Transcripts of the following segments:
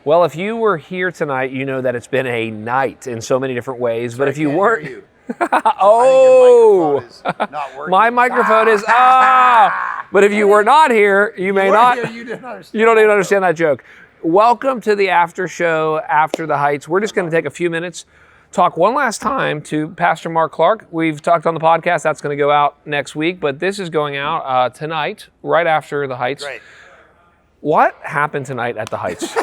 Well, if you were here tonight, you know that it's been a night in so many different ways. But if you weren't, oh, not working. My microphone is But if you were not here, you may not. You don't even understand that joke. Welcome to the after show, After the Heights. We're just going to take a few minutes, talk one last time to Pastor Mark Clark. We've talked on the podcast. That's going to go out next week, but this is going out tonight, right after the Heights. Great. What happened tonight at the Heights?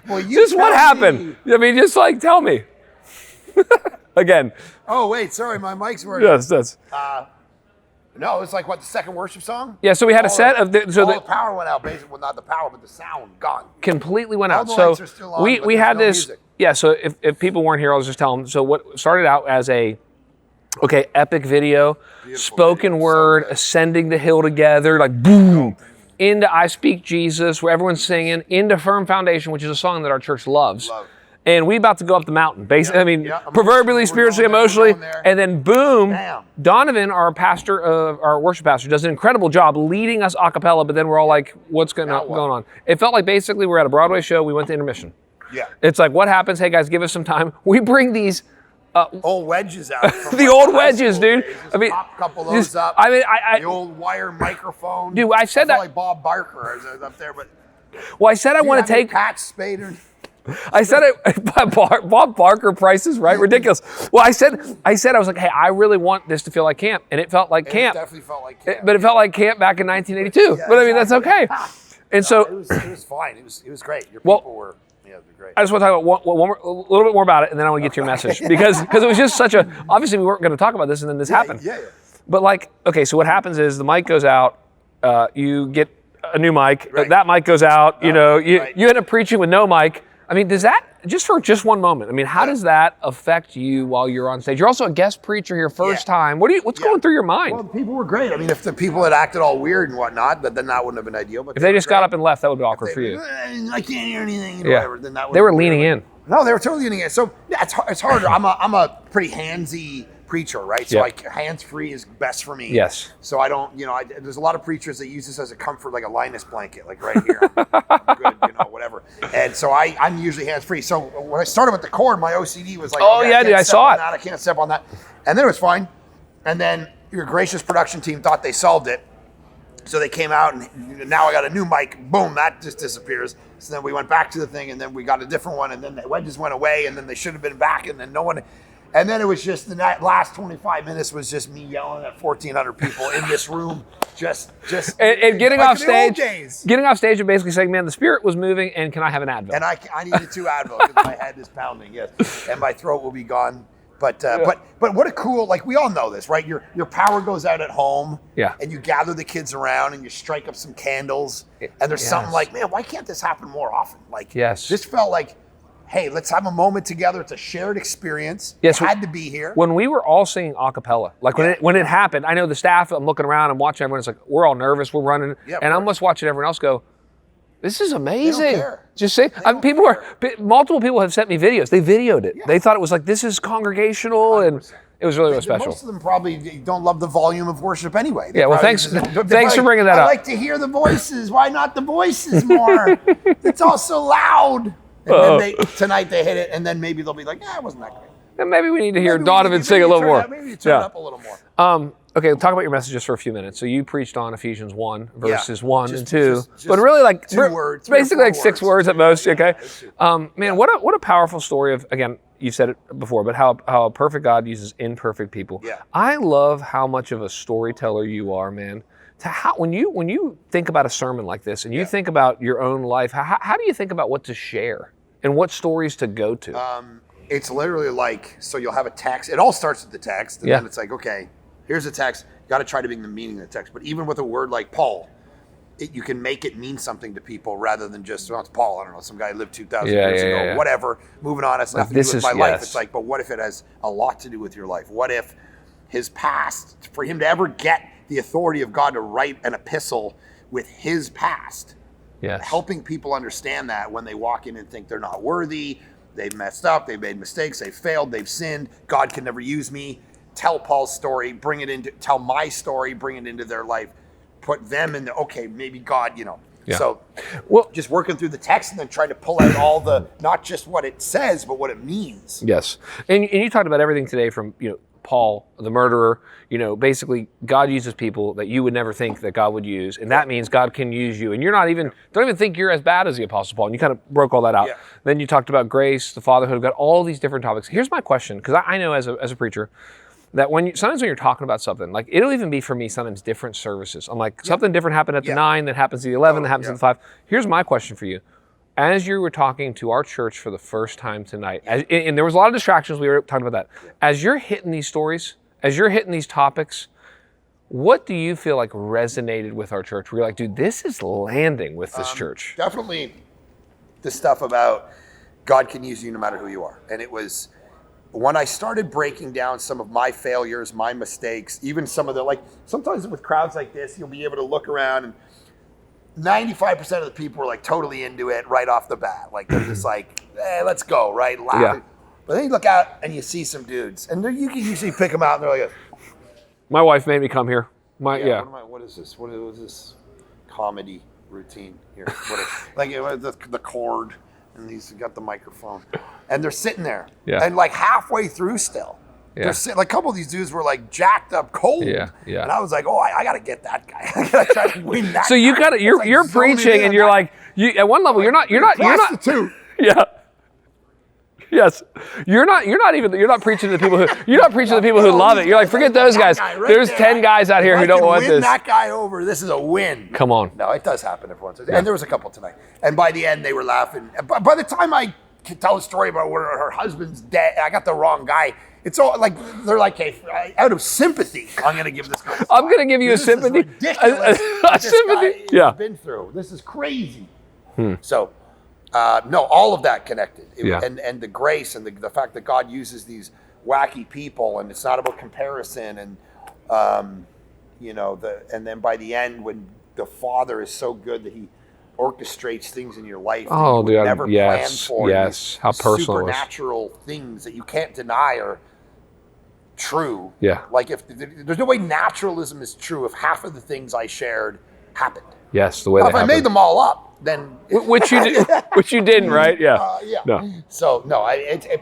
Well, just what happened? I mean, just like tell me. Again. Oh wait, sorry, my mic's working. Yes, that's. No, it's like what, the second worship song? Yeah, so we had a set of the power went out, basically. Well, not the power, but the sound gone. Completely went out. All the So lights are still on, we but had there's no this. music. Yeah, so if people weren't here, I'll just tell them. So what started out as epic video, spoken video, so word, good. ascending the hill together, like boom, into I Speak Jesus, where everyone's singing, into Firm Foundation, which is a song that our church loves. Love. And we about to go up the mountain, basically. Yeah, I mean, yeah, proverbially, we're spiritually, going there, we're emotionally, going there. and then boom, Bam. Donovan, our pastor, our worship pastor, does an incredible job leading us a cappella. But then we're all like, "What's going on?" It felt like basically we're at a Broadway show. We went to intermission. Yeah. It's like, what happens? Hey guys, give us some time. We bring these Old wedges out. From the like old high wedges, school dude. days. Just I mean, pop a couple of those just- up. I mean, the old wire microphone. Dude, I said I feel that- like Bob Barker is up there, but well, I said I want to take. Pat Spader. I said it. Bob Barker prices right, ridiculous. Well, I said I was like, hey, I really want this to feel like camp, and it felt like camp. It definitely felt like camp. But it felt like camp back in 1982. Yeah, But I mean, that's okay. And so it was fine. It was great. Your Well, people were great. I just want to talk about a little bit more about it, and then I want to get to your message because it was just such a. Obviously, we weren't going to talk about this, and then this happened. Yeah. But like, okay, so what happens is the mic goes out. You get a new mic. Right. That mic goes out. You Right. end up preaching with no mic. I mean, does that for just one moment? I mean, how does that affect you while you're on stage? You're also a guest preacher here, first time. What's going through your mind? Well, the people were great. I mean, if the people had acted all weird and whatnot, then that wouldn't have been ideal. But if they just got up and left, that would be awkward for you. I can't hear anything. Yeah. Whatever, then that They were would be leaning weird. in. No, they were totally leaning in. So yeah, it's harder. I'm a pretty handsy preacher, right? So Yeah. like hands-free is best for me. Yes. So I don't, there's a lot of preachers that use this as a comfort, like a Linus blanket, like right here. I'm good, whatever. And so I'm usually hands-free. So when I started with the cord, my OCD was like, Oh, okay, yeah, dude, I can't step saw on it. that, I can't step on that. And then it was fine. And then your gracious production team thought they solved it. So they came out, and now I got a new mic. Boom, that just disappears. So then we went back to the thing, and then we got a different one, and then the wedges went away, and then they should have been back, and then no one. And then it was just the last 25 minutes was just me yelling at 1,400 people in this room, just And getting like off in the old stage, days. getting off stage and basically saying, "Man, the spirit was moving, and can I have an Advil?" And I needed 2 Advil because my head is pounding, yes, and my throat will be gone. But what a cool, like, we all know this, right? Your power goes out at home, Yeah. and you gather the kids around and you strike up some candles, and there's something like, man, why can't this happen more often? Like, Yes. this felt like, hey, let's have a moment together. It's a shared experience. Yes, It had to be here. When we were all singing a cappella, like when it happened, I know the staff, I'm looking around, I'm watching everyone, it's like, we're all nervous, we're running, Yeah, of and I'm course. just watching everyone else go, this is amazing. care. Just say, don't multiple people have sent me videos. They videoed it. They thought it was like, this is congregational, and 100%. it was really special. Most of them probably don't love the volume of worship anyway. They Yeah, well, probably thanks- they thanks for bringing that I up. like to hear the voices. Why not the voices more? It's all so loud. And then tonight they hit it, and then maybe they'll be like, it wasn't that great. And maybe we need to hear Maybe Donovan sing a little more. Maybe you turn it up a little more. Okay, talk about your message just for a few minutes. So you preached on Ephesians 1, verses 1 and Just- 2. just but really like 2 words, 3 or basically like 4 6 words. words at most, okay? Man, what a powerful story of, again, you said it before, but how a perfect God uses imperfect people. Yeah. I love how much of a storyteller you are, man. When you think about a sermon like this and you think about your own life, how do you think about what to share and what stories to go to? It's literally like, so you'll have a text. It all starts with the text, and Yeah. then it's like, okay, here's a text. You got to try to bring the meaning of the text. But even with a word like Paul, you can make it mean something to people rather than just, well, it's Paul. I don't know, some guy lived 2,000 years ago, whatever. Moving on, it's nothing to do with my life. It's like, but what if it has a lot to do with your life? What if his past, for him to ever get the authority of God to write an epistle with his past, Yes. helping people understand that when they walk in and think they're not worthy, they've messed up, they've made mistakes, they've failed, they've sinned, God can never use me. Tell Paul's story, tell my story, bring it into their life, put them in the, okay, maybe God, Yeah. So, well, just working through the text and then trying to pull out all the, not just what it says, but what it means. Yes. And you talked about everything today from, Paul, the murderer, basically God uses people that you would never think that God would use. And that means God can use you. And don't even think you're as bad as the Apostle Paul. And you kind of broke all that out. Yeah. Then you talked about grace, the fatherhood, got all these different topics. Here's my question, because I know as a preacher, that sometimes when you're talking about something, like it'll even be for me sometimes different services. I'm like, something different happened at the 9 that happens at the 11 that happens at the 5. Here's my question for you. As you were talking to our church for the first time tonight, and there was a lot of distractions, we were talking about that. As you're hitting these stories, as you're hitting these topics, what do you feel like resonated with our church? Where you're like, dude, this is landing with this church. Definitely the stuff about God can use you no matter who you are. And it was when I started breaking down some of my failures, my mistakes, even some of the, sometimes with crowds like this, you'll be able to look around and 95% of the people were totally into it right off the bat. They're just let's go, right? Laughing. Yeah. But then you look out and you see some dudes, and you can usually pick them out, and they're like, my wife made me come here. what is this? What is this comedy routine here? The cord, and he's got the microphone, and they're sitting there, and halfway through still. Yeah. They're sitting, a couple of these dudes were jacked up cold. Yeah. And I was like, I got to get that guy. I got to try to win that. So you got to, you're preaching, and you're at one level, you're not. Yeah. Yes, you're not preaching to the people who love it. You're like, forget those guys. There's 10 guys out here who don't want this. Win that guy over. This is a win. Come on. No, it does happen every once in a while. And there was a couple tonight. And by the end, they were laughing. By the time I could tell a story about where her husband's dead, I got the wrong guy. It's all they're hey, out of sympathy, I'm going to give this guy. I'm going to give you a sympathy. This is ridiculous. A sympathy. Yeah. Been through. This is crazy. So. No, all of that connected. And the grace and the fact that God uses these wacky people, and it's not about comparison, and and then by the end, when the Father is so good that He orchestrates things in your life that you would never plan for. Yes, how personal. Supernatural things that you can't deny are true. Yeah. If there's no way naturalism is true if half of the things I shared happened. Yes, the way if I made them all up, then which you didn't, right? Yeah. Yeah. No. So no,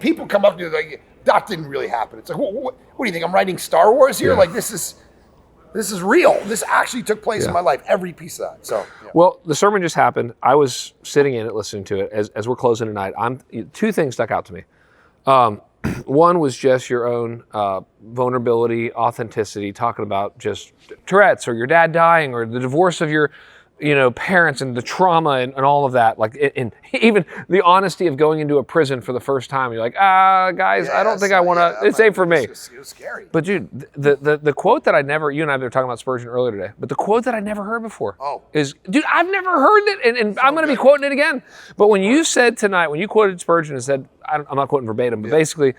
people come up to me that didn't really happen. It's what do you think? I'm writing Star Wars here? Yeah. This is real. This actually took place in my life. Every piece of that. So. Yeah. Well, the sermon just happened. I was sitting in it, listening to it as we're closing tonight. Two things stuck out to me. One was just your own vulnerability, authenticity, talking about just Tourette's or your dad dying or the divorce of your parents and the trauma and all of that. And even the honesty of going into a prison for the first time. You're like, guys, I don't think I want to. It ain't for me. It was scary. But dude, the quote that you and I were talking about Spurgeon earlier today, but the quote that I never heard before is, dude, I've never heard it, and I'm going to be quoting it again. But when you said tonight, when you quoted Spurgeon and said, I'm not quoting verbatim, but basically,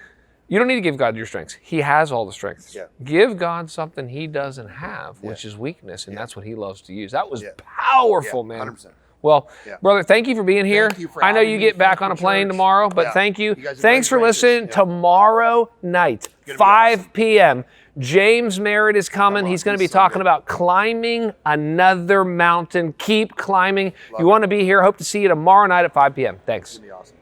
you don't need to give God your strengths. He has all the strengths. Yeah. Give God something He doesn't have, which is weakness, and that's what He loves to use. That was powerful, man. 100%. Well, brother, thank you for being here. Thank you for I know having you me. get back Thank on a you, plane church. tomorrow, but Yeah. thank you. You guys are Thanks for very gracious. listening. Yeah. Tomorrow night, Gonna be 5 awesome. p.m., James Merritt is coming. Come on, He's going to be he's so talking good. about climbing another mountain. Keep climbing. You want to be here. Hope to see you tomorrow night at 5 p.m. Thanks. It's gonna be awesome.